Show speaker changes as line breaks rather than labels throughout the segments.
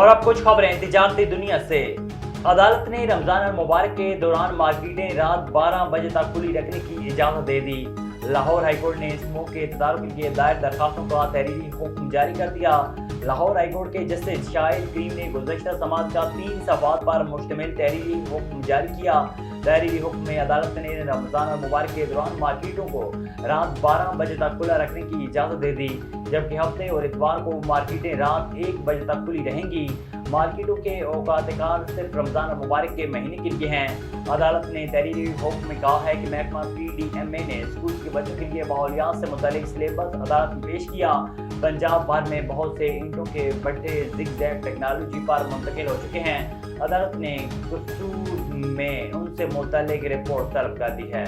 اور اب کچھ خبریں تجارتی دنیا سے۔ عدالت نے رمضان المبارک کے دوران مارکیٹیں رات 12 بجے تک کھلی رکھنے کی اجازت دے دی۔ لاہور ہائی کورٹ نے اسموک کے تدارک کے لیے دائر درخواستوں کا تحریری حکم جاری کر دیا۔ لاہور ہائی کورٹ کے جسٹس شاہد کریم نے گزشتہ سماعت کا 3 صفحات پر مشتمل تحریری حکم جاری کیا۔ تحریری حکم میں عدالت نے رمضان المبارک کے دوران مارکیٹوں کو رات 12 بجے تک کھلا رکھنے کی اجازت دے دی، جبکہ ہفتے اور اتوار کو مارکیٹیں رات 1 بجے تک کھلی رہیں گی۔ مارکیٹوں کے اوقات کار صرف رمضان المبارک کے مہینے کے لیے ہیں۔ عدالت نے تحریری حکم میں کہا ہے کہ محکمہ PDMA نے اسکول کے بچوں کے لیے ماحولیات سے متعلق سلیبس عدالت میں پیش کیا۔ پنجاب بھر میں بہت سے اینٹوں کے بھٹے زگ زیگ ٹیکنالوجی پر منتقل ہو چکے ہیں۔ عدالت نے قصور میں ان سے متعلق رپورٹ طلب کر دی ہے۔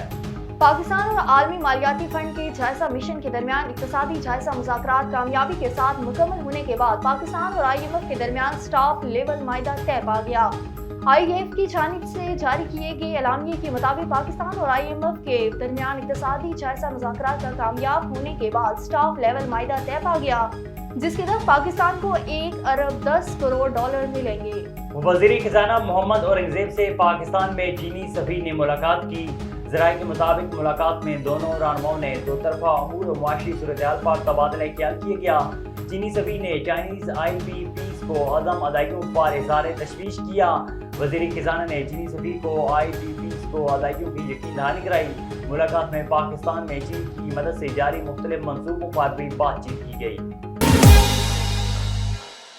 پاکستان اور عالمی مالیاتی فنڈ کے جائزہ مشن کے درمیان اقتصادی جائزہ مذاکرات کامیابی کے ساتھ مکمل ہونے کے بعد پاکستان اور IMF کے درمیان سٹاف لیول معاہدہ طے پا گیا۔ IMF کی جانب سے جاری کیے گئے اعلامیے کے مطابق پاکستان اور IMF کے درمیان اقتصادی جائزہ مذاکرات کا کامیاب ہونے کے بعد سٹاف لیول معاہدہ طے پا گیا، جس کے تحت پاکستان کو $1 ارب 10 کروڑ ملیں گے۔
وزیر خزانہ محمد اورنگزیب سے پاکستان میں چینی سفیر نے ملاقات کی۔ ذرائع کے مطابق ملاقات میں دونوں رہنماؤں نے دو طرفہ امور و معاشی صورتحال پر تبادلہ خیال کیا گیا۔ چینی سفیر نے چائنیز IPPs کو عدم ادائیگیوں پر اظہار تشویش کیا۔ وزیر خزانہ نے چینی سفیر کو IPPs کو ادائیگیوں کی یقین دہانی کرائی۔ ملاقات میں پاکستان میں چین کی مدد سے جاری مختلف منصوبوں پر بھی بات چیت کی گئی۔